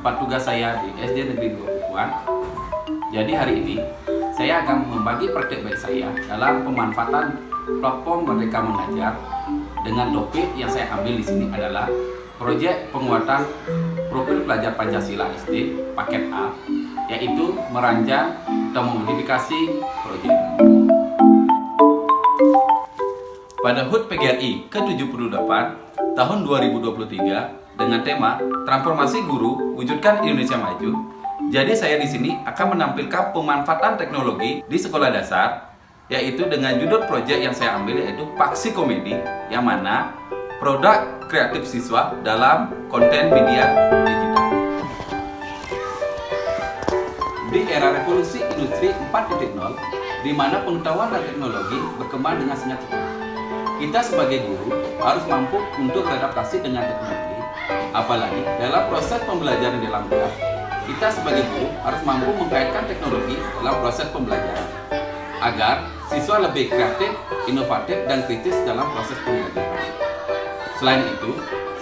tempat tugas saya di SD Negeri 2 Bukuan. Jadi hari ini saya akan membagi praktek baik saya dalam pemanfaatan platform Merdeka Mengajar dengan topik yang saya ambil di sini adalah proyek penguatan profil pelajar Pancasila SD paket A, yaitu merancang atau memodifikasi proyek. Pada HUT PGRI ke-78 tahun 2023 dengan tema Transformasi Guru Wujudkan Indonesia Maju. Jadi saya di sini akan menampilkan pemanfaatan teknologi di sekolah dasar, yaitu dengan judul proyek yang saya ambil yaitu Paksi Komedi, yang mana produk kreatif siswa dalam konten media digital. Di era revolusi industri 4.0, di mana pengetahuan dan teknologi berkembang dengan sangat cepat, kita sebagai guru harus mampu untuk beradaptasi dengan teknologi. Apalagi dalam proses pembelajaran dalam kelas, kita sebagai guru harus mampu mengkaitkan teknologi dalam proses pembelajaran agar siswa lebih kreatif, inovatif, dan kritis dalam proses pembelajaran. Selain itu,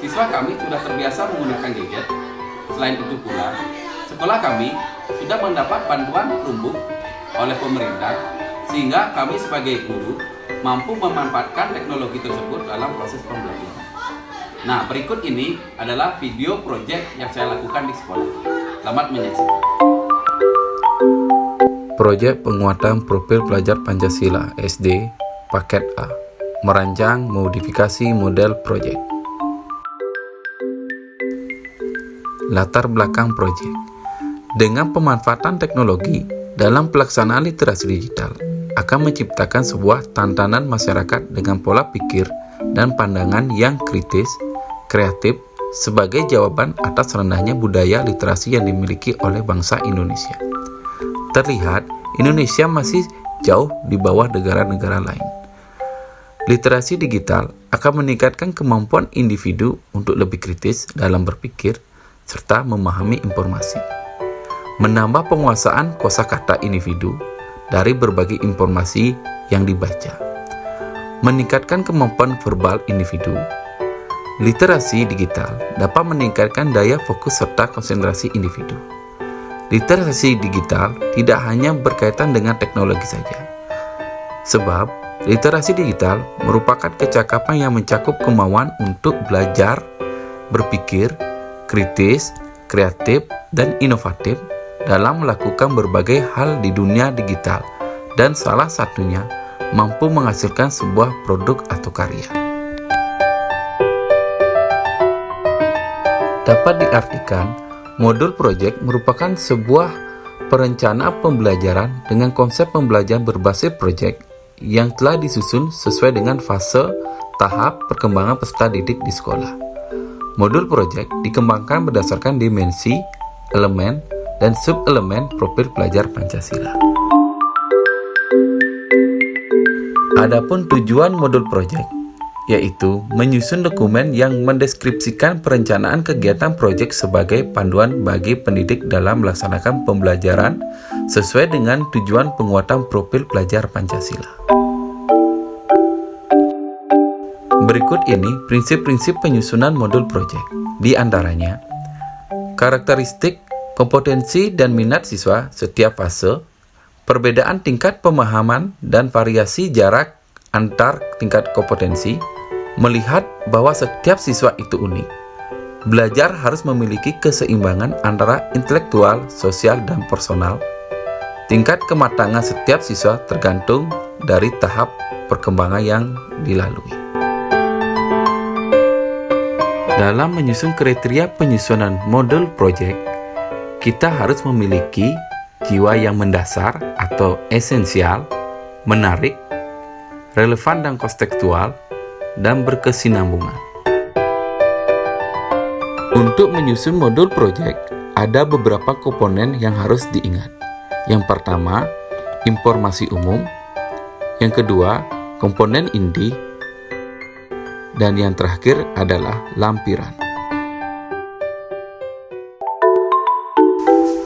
siswa kami sudah terbiasa menggunakan gadget. Selain itu pula, sekolah kami sudah mendapat bantuan Chromebook oleh pemerintah, sehingga kami sebagai guru mampu memanfaatkan teknologi tersebut dalam proses pembelajaran. Nah, berikut ini adalah video proyek yang saya lakukan di sekolah. Selamat menyaksikan. Proyek penguatan profil pelajar Pancasila SD paket A, merancang modifikasi model proyek. Latar belakang proyek. Dengan pemanfaatan teknologi dalam pelaksanaan literasi digital akan menciptakan sebuah tantangan masyarakat dengan pola pikir dan pandangan yang kritis, kreatif, sebagai jawaban atas rendahnya budaya literasi yang dimiliki oleh bangsa Indonesia. Terlihat, Indonesia masih jauh di bawah negara-negara lain. Literasi digital akan meningkatkan kemampuan individu untuk lebih kritis dalam berpikir serta memahami informasi. Menambah penguasaan kosakata individu dari berbagai informasi yang dibaca. Meningkatkan kemampuan verbal individu. Literasi digital dapat meningkatkan daya fokus serta konsentrasi individu. Literasi digital tidak hanya berkaitan dengan teknologi saja. Sebab, literasi digital merupakan kecakapan yang mencakup kemauan untuk belajar, berpikir, kritis, kreatif, dan inovatif dalam melakukan berbagai hal di dunia digital, dan salah satunya mampu menghasilkan sebuah produk atau karya. Dapat diartikan, modul proyek merupakan sebuah perencanaan pembelajaran dengan konsep pembelajaran berbasis proyek yang telah disusun sesuai dengan fase tahap perkembangan peserta didik di sekolah. Modul proyek dikembangkan berdasarkan dimensi, elemen, dan sub-elemen profil pelajar Pancasila. Adapun tujuan modul proyek yaitu menyusun dokumen yang mendeskripsikan perencanaan kegiatan proyek sebagai panduan bagi pendidik dalam melaksanakan pembelajaran sesuai dengan tujuan penguatan profil pelajar Pancasila. Berikut ini prinsip-prinsip penyusunan modul proyek. Di antaranya, karakteristik, kompetensi dan minat siswa setiap fase, perbedaan tingkat pemahaman dan variasi jarak antar tingkat kompetensi, melihat bahwa setiap siswa itu unik. Belajar harus memiliki keseimbangan antara intelektual, sosial, dan personal. Tingkat kematangan setiap siswa tergantung dari tahap perkembangan yang dilalui. Dalam menyusun kriteria penyusunan modul proyek, kita harus memiliki jiwa yang mendasar atau esensial, menarik, relevan dan kontekstual, dan berkesinambungan. Untuk menyusun modul proyek, ada beberapa komponen yang harus diingat. Yang pertama, informasi umum. Yang kedua, komponen inti. Dan yang terakhir adalah lampiran.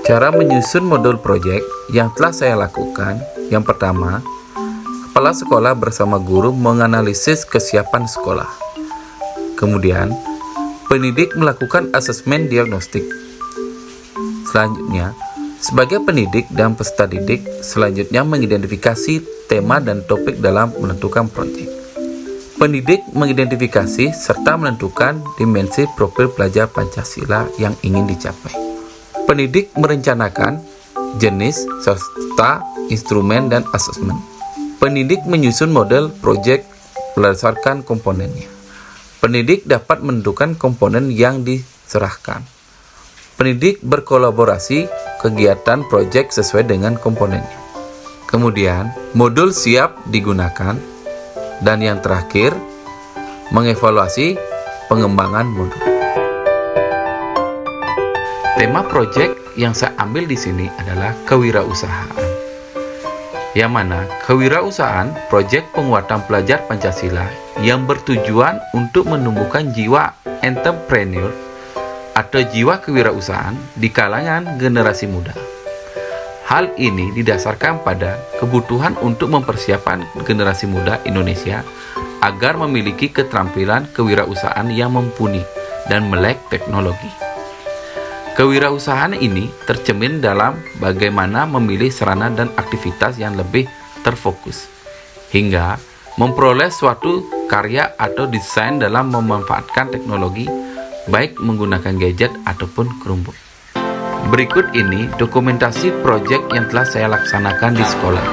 Cara menyusun modul proyek yang telah saya lakukan, yang pertama, kepala sekolah bersama guru menganalisis kesiapan sekolah. Kemudian, pendidik melakukan asesmen diagnostik. Selanjutnya, sebagai pendidik dan peserta didik, selanjutnya mengidentifikasi tema dan topik dalam menentukan proyek. Pendidik mengidentifikasi serta menentukan dimensi profil pelajar Pancasila yang ingin dicapai. Pendidik merencanakan jenis serta instrumen dan asesmen. Pendidik menyusun model proyek berdasarkan komponennya. Pendidik dapat menentukan komponen yang diserahkan. Pendidik berkolaborasi kegiatan proyek sesuai dengan komponennya. Kemudian, modul siap digunakan. Dan yang terakhir, mengevaluasi pengembangan modul. Tema proyek yang saya ambil di sini adalah kewirausahaan. Yang mana kewirausahaan proyek penguatan pelajar Pancasila yang bertujuan untuk menumbuhkan jiwa entrepreneur atau jiwa kewirausahaan di kalangan generasi muda. Hal ini didasarkan pada kebutuhan untuk mempersiapkan generasi muda Indonesia agar memiliki keterampilan kewirausahaan yang mumpuni dan melek teknologi. Kewirausahaan ini tercermin dalam bagaimana memilih sarana dan aktivitas yang lebih terfokus, hingga memperoleh suatu karya atau desain dalam memanfaatkan teknologi, baik menggunakan gadget ataupun Chromebook. Berikut ini dokumentasi proyek yang telah saya laksanakan di sekolah.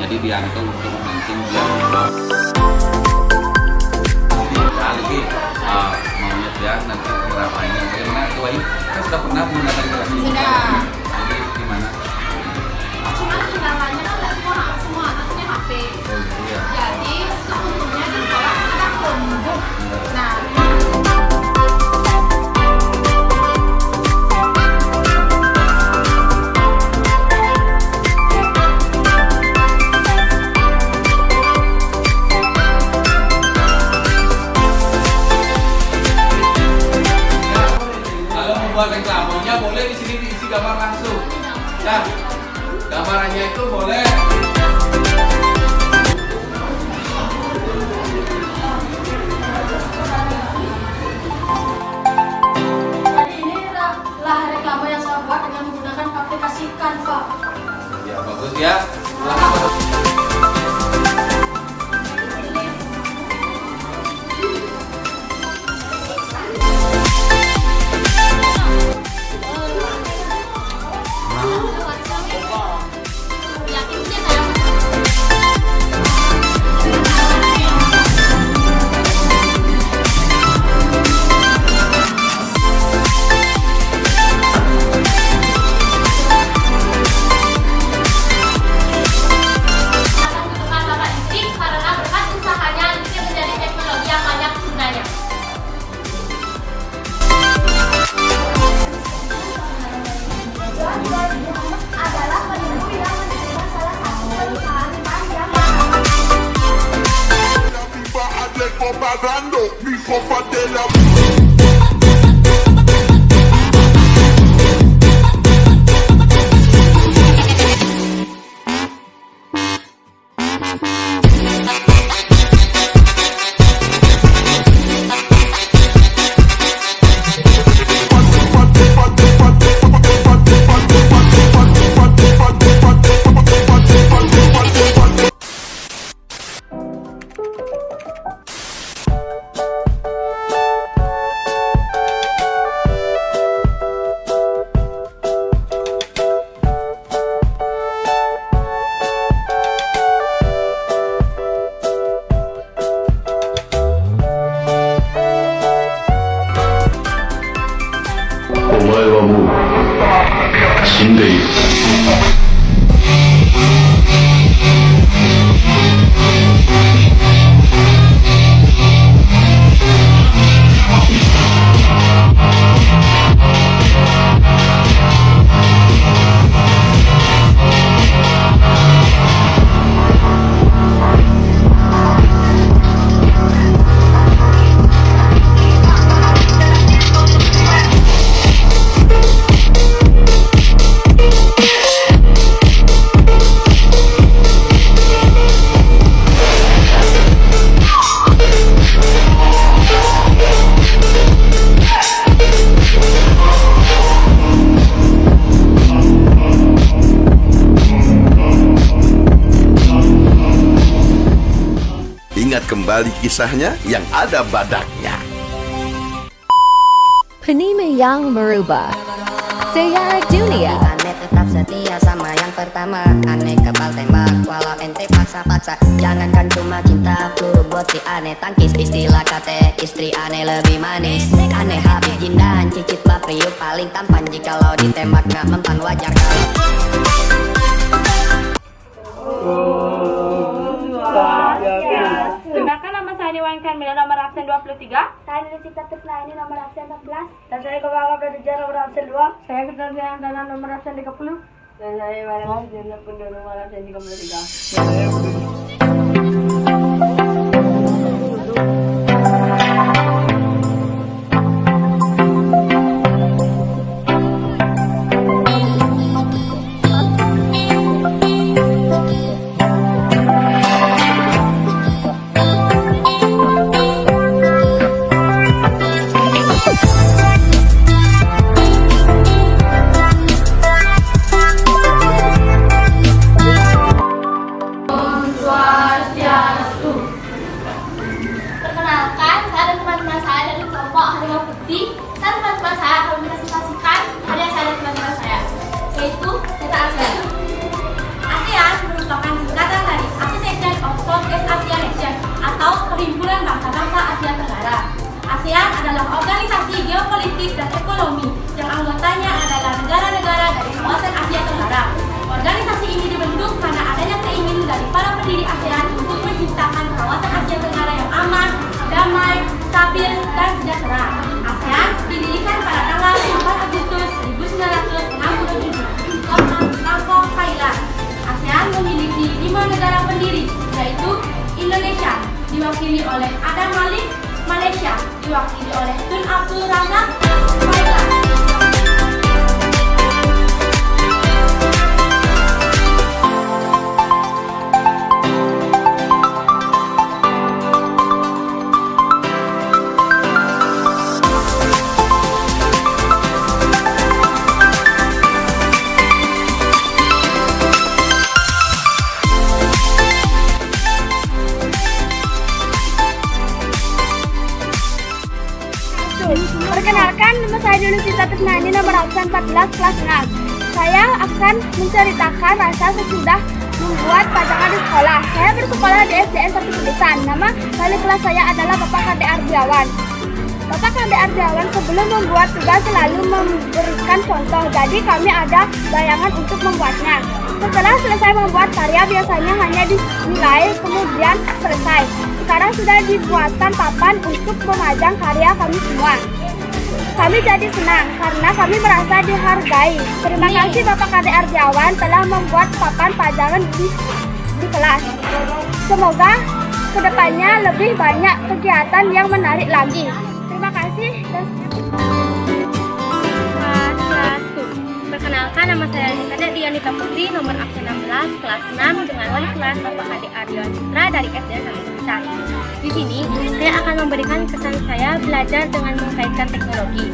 Jadi diantar untuk memancing dia lagi maunya dia nanti penerapannya bagaimana tuh kan sudah pernah menggunakan kelas ini sudah. Jadi gimana? Cuma kendalanya kan nggak semua anak punya HP. Oh iya. Jadi seuntungnya di sekolah ada Chromebook. Nah, Kalau membuat reklamonya boleh di sini diisi gambar langsung. Ya, gambarannya itu boleh. jadi ini adalah reklame yang saya buat dengan menggunakan aplikasi Canva. Ya bagus ya. Pagando mi copa de la ingat kembali kisahnya yang ada badaknya. Penima yang merubah sejarah dunia. Aneh tetap setia sama yang pertama. Aneh kebal tembak walau ente paksa-paksa. Jangankan cuma cinta, peluru buat si aneh tangkis. Istilah kata istri aneh lebih manis. Aneh habis jindan, cicit bapriuk paling tampan. Jikalau ditembak gak mempan wajar kalau Perkenalkan, nama saya Niwan Kamila, nomor absen 23. Saya Lili Trisna ini nomor absen 14. Dan saya Kebangga Praduja, nomor absen 2. Saya Ketantian Dana, nomor absen 30. Dan saya Iwan Jena Pundo, nomor absen 33. Perkenalkan, saya dan teman-teman saya dari kelompok Harimau Putih. Saya dan teman-teman saya akan mempresentasikan karya saya dan teman-teman saya, yaitu Peta ASEAN. ASEAN merupakan singkatan dari Association of Southeast Asian Nations atau Perhimpunan Bangsa-Bangsa Asia Tenggara. ASEAN adalah organisasi geopolitik dan ekonomi yang anggotanya adalah negara-negara dari kawasan Asia Tenggara. Organisasi ini dibentuk karena adanya keinginan dari para pendiri ASEAN untuk menciptakan kawasan Asia Tenggara yang aman, damai, stabil, dan sejahtera. ASEAN didirikan pada tanggal 4 Agustus 1967 di kota Bangkok, Thailand. ASEAN memiliki 5 negara pendiri, yaitu Indonesia, diwakili oleh Adam Malik, Malaysia, diwakili oleh Tun Abdul Razak, Thailand. Perkenalkan, nama saya Lili Trisna ini nomor absen 14 kelas 6. Saya akan menceritakan rasa sesudah membuat pajangan di sekolah. Saya bersekolah di SDN 1 Tulisan. Nama wali kelas saya adalah Bapak Kade Ardiawan. Bapak Kade Ardiawan sebelum membuat tugas selalu memberikan contoh. Jadi kami ada bayangan untuk membuatnya. Setelah selesai membuat karya biasanya hanya dinilai kemudian selesai. Sekarang sudah dibuatkan papan untuk memajang karya kami semua. Kami jadi senang karena kami merasa dihargai. Terima kasih Bapak Kade Ardiawan telah membuat papan pajangan di kelas. Semoga kedepannya lebih banyak kegiatan yang menarik lagi. Terima kasih. Perkenalkan, nama saya Kadek Dianita Putri, nomor absen 16, kelas 6, dengan wali kelas Bapak Kade Ardiawan Citra dari SDN 1 Tulisan. Di sini, saya akan memberikan kesan saya belajar dengan mengkaitkan teknologi.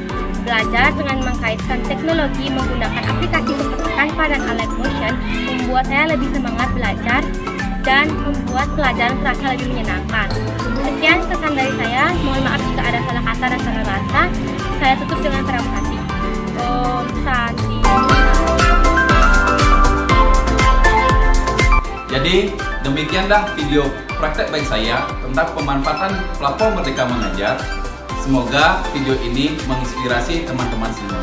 Belajar dengan mengkaitkan teknologi menggunakan aplikasi seperti Canva dan Alert Motion membuat saya lebih semangat belajar dan membuat pelajaran terasa lebih menyenangkan. Sekian kesan dari saya. Mohon maaf jika ada salah kata dan salah bahasa. Saya tutup dengan terima kasih. Om Santi. Jadi demikianlah video praktek baik saya tentang pemanfaatan platform Merdeka Mengajar. Semoga video ini menginspirasi teman-teman semua.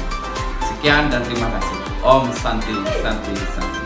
Sekian dan terima kasih. Om Santi Santi Santi.